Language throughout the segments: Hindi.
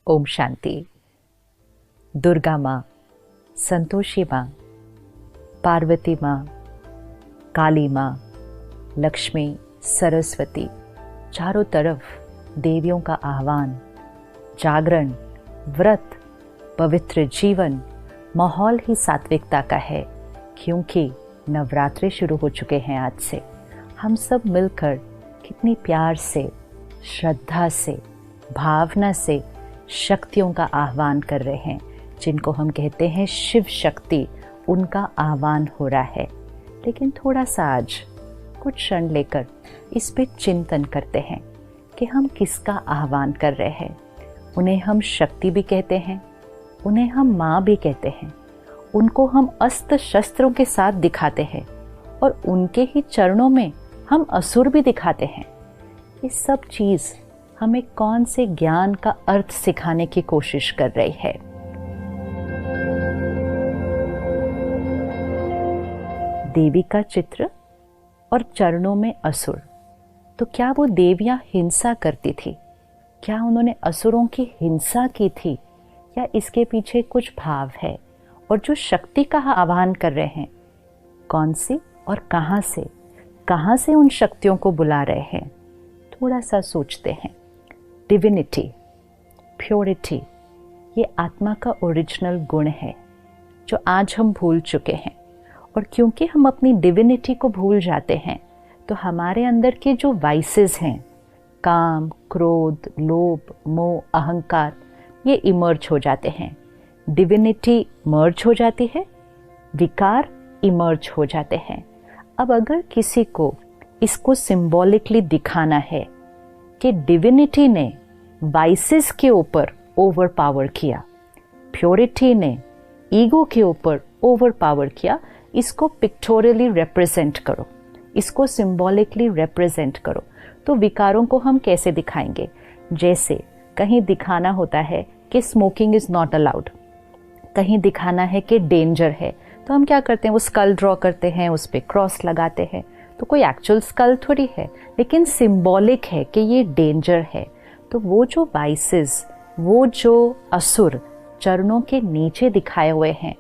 ओम शांति। दुर्गा माँ, संतोषी माँ, पार्वती माँ, काली माँ, लक्ष्मी, सरस्वती, चारों तरफ देवियों का आह्वान, जागरण, व्रत, पवित्र जीवन, माहौल ही सात्विकता का है। क्योंकि नवरात्रि शुरू हो चुके हैं आज से। हम सब मिलकर कितनी प्यार से, श्रद्धा से, भावना से शक्तियों का आह्वान कर रहे हैं, जिनको हम कहते हैं शिव शक्ति। उनका आह्वान हो रहा है। लेकिन थोड़ा सा आज कुछ क्षण लेकर इस पे चिंतन करते हैं कि हम किसका आह्वान कर रहे हैं। उन्हें हम शक्ति भी कहते हैं, उन्हें हम माँ भी कहते हैं, उनको हम अस्त्र शस्त्रों के साथ दिखाते हैं और उनके ही चरणों में हम असुर भी दिखाते हैं। ये सब चीज़ हमें कौन से ज्ञान का अर्थ सिखाने की कोशिश कर रही है। देवी का चित्र और चरणों में असुर। तो क्या वो देवियां हिंसा करती थी? क्या उन्होंने असुरों की हिंसा की थी, या इसके पीछे कुछ भाव है? और जो शक्ति का आह्वान कर रहे हैं, कौन सी और कहाँ से उन शक्तियों को बुला रहे हैं? थोड़ा सा सोचते हैं। डिविनिटी, प्योरिटी, ये आत्मा का ओरिजिनल गुण है जो आज हम भूल चुके हैं। और क्योंकि हम अपनी डिविनिटी को भूल जाते हैं, तो हमारे अंदर के जो वाइसेस हैं, काम, क्रोध, लोभ, मोह, अहंकार, ये इमर्ज हो जाते हैं। डिविनिटी मर्ज हो जाती है, विकार इमर्ज हो जाते हैं। अब अगर किसी को इसको सिंबॉलिकली दिखाना है कि डिविनिटी ने वाइसेस के ऊपर ओवर पावर किया, प्योरिटी ने ईगो के ऊपर ओवर पावर किया, इसको पिक्टोरियली रिप्रेजेंट करो, इसको सिंबॉलिकली रिप्रेजेंट करो। तो विकारों को हम कैसे दिखाएंगे? जैसे कहीं दिखाना होता है कि स्मोकिंग इज नॉट अलाउड, कहीं दिखाना है कि डेंजर है, तो हम क्या करते हैं? वो स्कल ड्रॉ करते हैं, उस पर क्रॉस लगाते हैं। तो कोई एक्चुअल स्कल थोड़ी है, लेकिन सिंबॉलिक है कि ये डेंजर है। तो वो जो वाइसेस, वो जो असुर चरणों के नीचे दिखाए हुए हैं,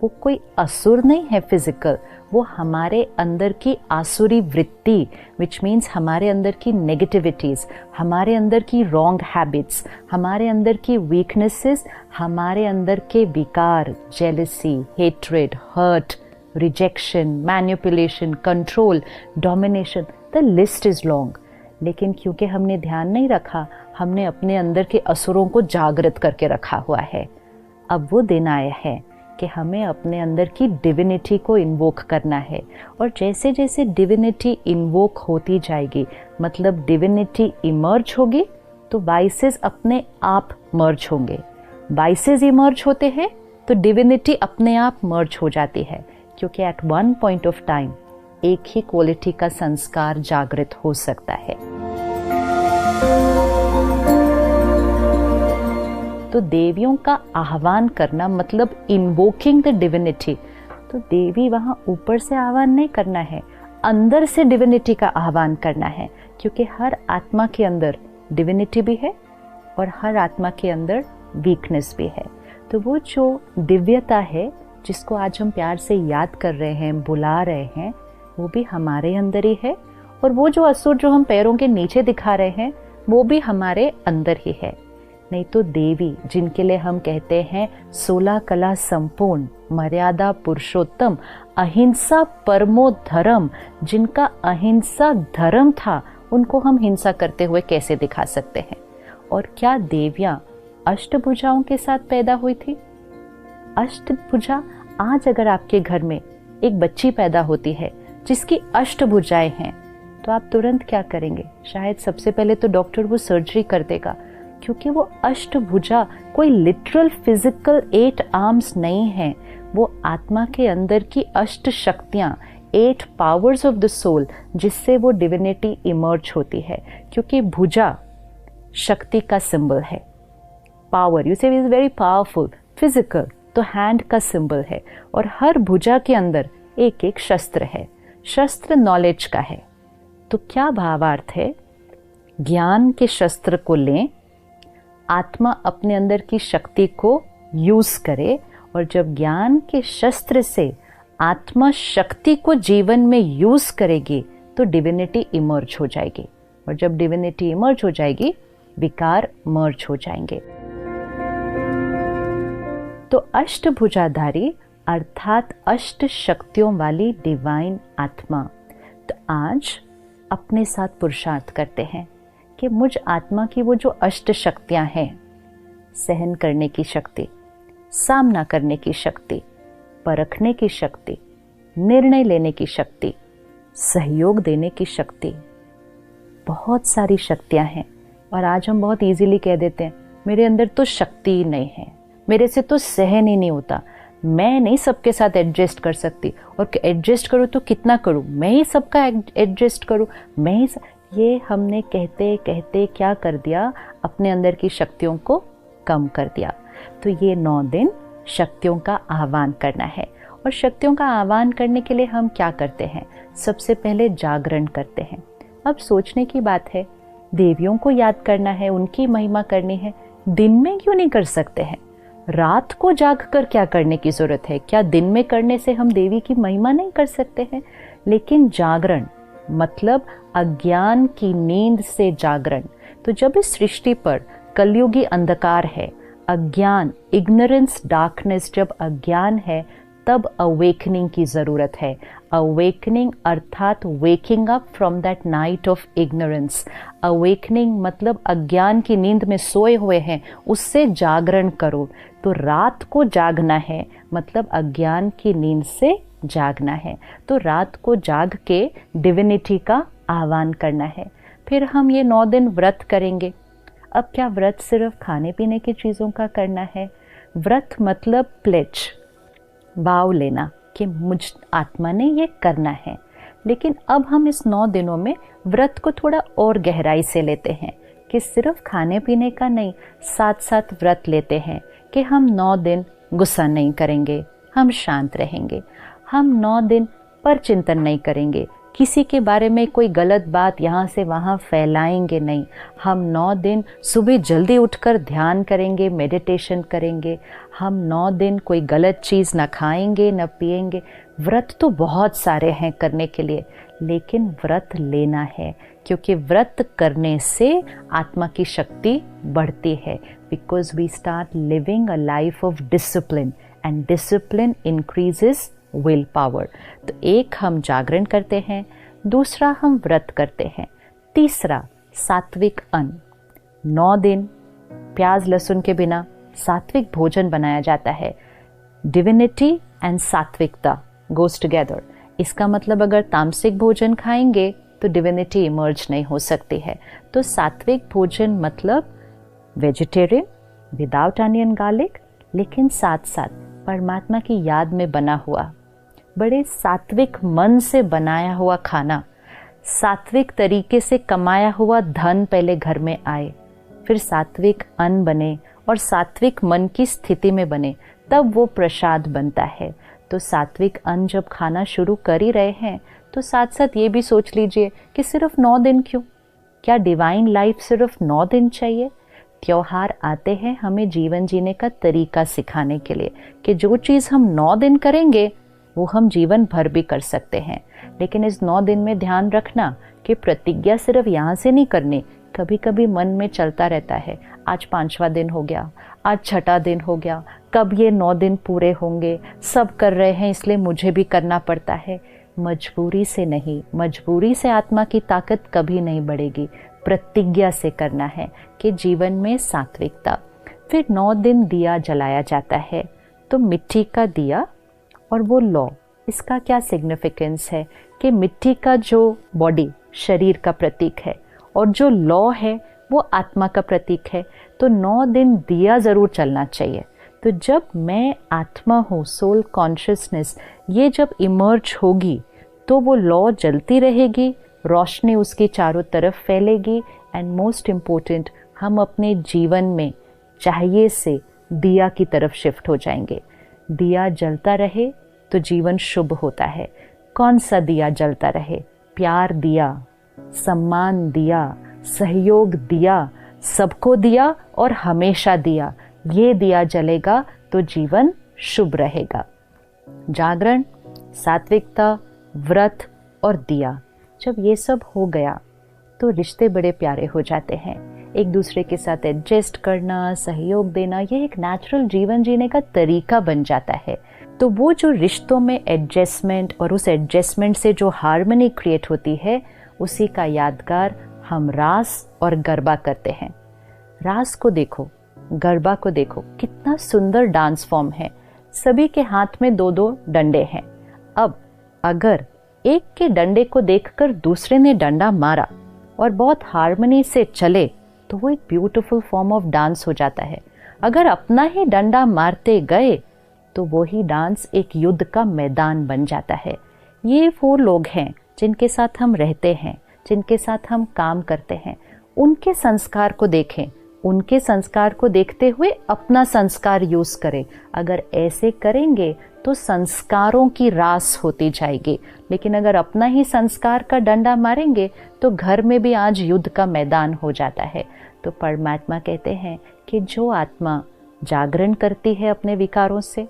वो कोई असुर नहीं है फिजिकल, वो हमारे अंदर की आसुरी वृत्ति, विच मीन्स हमारे अंदर की नेगेटिविटीज़, हमारे अंदर की रॉन्ग हैबिट्स, हमारे अंदर की वीकनेसेस, हमारे अंदर के विकार, jealousy, hatred, hurt, rejection, manipulation, control, domination, the list is long. लेकिन क्योंकि हमने ध्यान नहीं रखा, हमने अपने अंदर के असुरों को जागृत करके रखा हुआ है। अब वो दिन आया है कि हमें अपने अंदर की डिविनिटी को इन्वोक करना है। और जैसे जैसे डिविनिटी इन्वोक होती जाएगी, मतलब डिविनिटी इमर्ज होगी, तो वाइसेस अपने आप मर्ज होंगे। वाइसेस इमर्ज होते हैं तो डिविनिटी अपने आप मर्ज हो जाती है, क्योंकि at one point of time एक ही क्वालिटी का संस्कार जागृत हो सकता है। तो देवियों का आह्वान करना मतलब इन्वोकिंग द डिविनिटी। तो देवी वहाँ ऊपर से आह्वान नहीं करना है, अंदर से डिविनिटी का आह्वान करना है। क्योंकि हर आत्मा के अंदर डिविनिटी भी है और हर आत्मा के अंदर वीकनेस भी है। तो वो जो दिव्यता है, जिसको आज हम प्यार से याद कर रहे हैं, बुला रहे हैं, वो भी हमारे अंदर ही है। और वो जो असुर जो हम पैरों के नीचे दिखा रहे हैं, वो भी हमारे अंदर ही है। नहीं तो देवी, जिनके लिए हम कहते हैं 16 कला संपूर्ण, मर्यादा पुरुषोत्तम, अहिंसा परमो धर्म, जिनका अहिंसा धर्म था, उनको हम हिंसा करते हुए कैसे दिखा सकते हैं? और क्या देवियां अष्टभुजाओं के साथ पैदा हुई थी? अष्टभुजा, आज अगर आपके घर में एक बच्ची पैदा होती है जिसकी अष्टभुजाएं हैं, तो आप तुरंत क्या करेंगे? शायद सबसे पहले तो डॉक्टर वो सर्जरी कर देगा, क्योंकि वो अष्टभुजा कोई लिटरल फिजिकल 8 आर्म्स नहीं है। वो आत्मा के अंदर की अष्ट शक्तियां, 8 पावर्स ऑफ द सोल, जिससे वो डिविनिटी इमर्ज होती है। क्योंकि भुजा शक्ति का सिंबल है, पावर, यू से इज वेरी पावरफुल। फिजिकल तो हैंड का सिंबल है, और हर भुजा के अंदर एक एक शस्त्र है। शस्त्र नॉलेज का है। तो क्या भावार्थ है? ज्ञान के शस्त्र को लें, आत्मा अपने अंदर की शक्ति को यूज करे, और जब ज्ञान के शस्त्र से आत्मा शक्ति को जीवन में यूज करेगी तो डिविनिटी इमर्ज हो जाएगी, और जब डिविनिटी इमर्ज हो जाएगी विकार मर्ज हो जाएंगे। तो अष्टभुजाधारी अर्थात अष्ट शक्तियों वाली डिवाइन आत्मा, तो आज अपने साथ पुरुषार्थ करते हैं कि मुझ आत्मा की वो जो अष्ट शक्तियां हैं, सहन करने की शक्ति, सामना करने की शक्ति, परखने की शक्ति, निर्णय लेने की शक्ति, सहयोग देने की शक्ति, बहुत सारी शक्तियां हैं। और आज हम बहुत इजीली कह देते हैं मेरे अंदर तो शक्ति ही नहीं है, मेरे से तो सहन ही नहीं होता, मैं नहीं सबके साथ एडजस्ट कर सकती, और एडजस्ट करूँ तो कितना करूँ, मैं ही सबका एडजस्ट करूँ, मैं ही ये हमने कहते कहते क्या कर दिया, अपने अंदर की शक्तियों को कम कर दिया। तो ये 9 दिन शक्तियों का आह्वान करना है। और शक्तियों का आह्वान करने के लिए हम क्या करते हैं? सबसे पहले जागरण करते हैं। अब सोचने की बात है, देवियों को याद करना है, उनकी महिमा करनी है, दिन में क्यों नहीं कर सकते हैं? रात को जाग कर क्या करने की जरूरत है? क्या दिन में करने से हम देवी की महिमा नहीं कर सकते हैं? लेकिन जागरण मतलब अज्ञान की नींद से जागरण। तो जब इस सृष्टि पर कलयुगी अंधकार है, अज्ञान, इग्नोरेंस, डार्कनेस, जब अज्ञान है तब अवेकनिंग की जरूरत है। अवेकनिंग अर्थात waking up from that night of ignorance. Awakening मतलब अज्ञान की नींद में सोए हुए हैं, उससे जागरण करो। तो रात को जागना है मतलब अज्ञान की नींद से जागना है। तो रात को जाग के डिविनिटी का आह्वान करना है। फिर हम ये 9 दिन व्रत करेंगे। अब क्या व्रत सिर्फ खाने पीने की चीज़ों का करना है? व्रत मतलब प्लेज, वाव लेना कि मुझ आत्मा ने ये करना है। लेकिन अब हम इस 9 दिनों में व्रत को थोड़ा और गहराई से लेते हैं कि सिर्फ खाने पीने का नहीं, साथ साथ व्रत लेते हैं कि हम 9 दिन गुस्सा नहीं करेंगे, हम शांत रहेंगे, हम 9 दिन पर चिंतन नहीं करेंगे, किसी के बारे में कोई गलत बात यहाँ से वहाँ फैलाएंगे नहीं, हम 9 दिन सुबह जल्दी उठकर ध्यान करेंगे, मेडिटेशन करेंगे, हम 9 दिन कोई गलत चीज़ न खाएंगे न पिएंगे। व्रत तो बहुत सारे हैं करने के लिए, लेकिन व्रत लेना है क्योंकि व्रत करने से आत्मा की शक्ति बढ़ती है। Because we start living a life of discipline and discipline increases will power. तो एक हम जागरण करते हैं, दूसरा हम व्रत करते हैं, तीसरा सात्विक अन्न। 9 दिन प्याज लहसुन के बिना सात्विक भोजन बनाया जाता है। डिविनिटी एंड सात्विकता गोज टुगेदर। इसका मतलब अगर तामसिक भोजन खाएंगे तो डिविनिटी इमर्ज नहीं हो सकती है। तो सात्विक भोजन मतलब वेजिटेरियन विदाउट अनियन गार्लिक, लेकिन साथ साथ परमात्मा की याद में बना हुआ, बड़े सात्विक मन से बनाया हुआ खाना, सात्विक तरीके से कमाया हुआ धन पहले घर में आए, फिर सात्विक अन्न बने और सात्विक मन की स्थिति में बने, तब वो प्रसाद बनता है। तो सात्विक अन्न जब खाना शुरू कर ही रहे हैं तो साथ साथ ये भी सोच लीजिए कि सिर्फ 9 दिन क्यों? क्या डिवाइन लाइफ सिर्फ 9 दिन चाहिए? त्योहार आते हैं हमें जीवन जीने का तरीका सिखाने के लिए कि जो चीज़ हम 9 दिन करेंगे वो हम जीवन भर भी कर सकते हैं। लेकिन इस 9 दिन में ध्यान रखना कि प्रतिज्ञा सिर्फ यहाँ से नहीं करनी। कभी कभी मन में चलता रहता है, आज 5वां दिन हो गया, आज 6ठा दिन हो गया, कब ये 9 दिन पूरे होंगे, सब कर रहे हैं इसलिए मुझे भी करना पड़ता है। मजबूरी से नहीं, मजबूरी से आत्मा की ताकत कभी नहीं बढ़ेगी। प्रतिज्ञा से करना है कि जीवन में सात्विकता। फिर 9 दिन दिया जलाया जाता है। तो मिट्टी का दिया और वो लौ, इसका क्या सिग्निफिकेंस है कि मिट्टी का जो बॉडी शरीर का प्रतीक है और जो लौ है वो आत्मा का प्रतीक है। तो 9 दिन दिया ज़रूर चलना चाहिए। तो जब मैं आत्मा हूँ, सोल कॉन्शियसनेस, ये जब इमर्ज होगी तो वो लौ जलती रहेगी, रोशनी उसकी चारों तरफ फैलेगी। एंड मोस्ट इम्पोर्टेंट, हम अपने जीवन में चाहिए से दिया की तरफ शिफ्ट हो जाएंगे। दिया जलता रहे तो जीवन शुभ होता है। कौन सा दिया जलता रहे? प्यार दिया, सम्मान दिया, सहयोग दिया, सबको दिया और हमेशा दिया, ये दिया जलेगा तो जीवन शुभ रहेगा। जागरण, सात्विकता, व्रत और दिया, जब ये सब हो गया तो रिश्ते बड़े प्यारे हो जाते हैं। एक दूसरे के साथ एडजस्ट करना, सहयोग देना, ये एक नेचुरल जीवन जीने का तरीका बन जाता है। तो वो जो रिश्तों में एडजस्टमेंट और उस एडजस्टमेंट से जो हार्मनी क्रिएट होती है, उसी का यादगार हम रास और गरबा करते हैं। रास को देखो, गरबा को देखो, कितना सुंदर डांस फॉर्म है। सभी के हाथ में 2-2 डंडे हैं। अब अगर एक के डंडे को देखकर दूसरे ने डंडा मारा और बहुत हार्मनी से चले तो वो एक ब्यूटीफुल फॉर्म ऑफ डांस हो जाता है। अगर अपना ही डंडा मारते गए तो वो ही डांस एक युद्ध का मैदान बन जाता है। ये वो लोग हैं जिनके साथ हम रहते हैं, जिनके साथ हम काम करते हैं। उनके संस्कार को देखें, उनके संस्कार को देखते हुए अपना संस्कार यूज करें। अगर ऐसे करेंगे तो संस्कारों की रास होती जाएगी। लेकिन अगर अपना ही संस्कार का डंडा मारेंगे तो घर में भी आज युद्ध का मैदान हो जाता है। तो परमात्मा कहते हैं कि जो आत्मा जागरण करती है अपने विकारों से,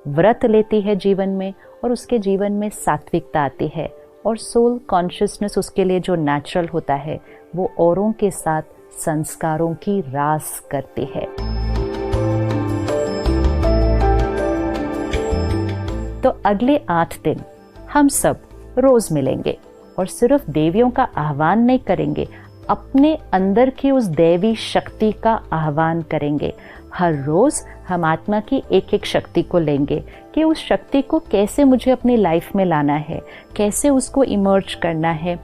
व्रत लेती है जीवन में, और उसके जीवन में सात्विकता आती है और सोल कॉन्शियसनेस उसके लिए जो नेचुरल होता है, वो औरों के साथ संस्कारों की रास करती है। तो अगले 8 दिन हम सब रोज मिलेंगे और सिर्फ देवियों का आह्वान नहीं करेंगे, अपने अंदर की उस दैवी शक्ति का आह्वान करेंगे। हर रोज हम आत्मा की एक एक शक्ति को लेंगे कि उस शक्ति को कैसे मुझे अपनी लाइफ में लाना है, कैसे उसको इमर्ज करना है,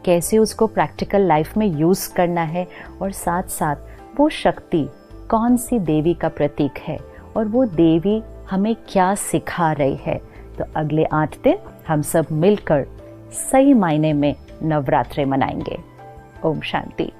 कैसे उसको प्रैक्टिकल लाइफ में यूज करना है, और साथ साथ वो शक्ति कौन सी देवी का प्रतीक है और वो देवी हमें क्या सिखा रही है। तो अगले 8 दिन हम सब मिलकर सही मायने में नवरात्रि मनाएंगे। ओम शांति।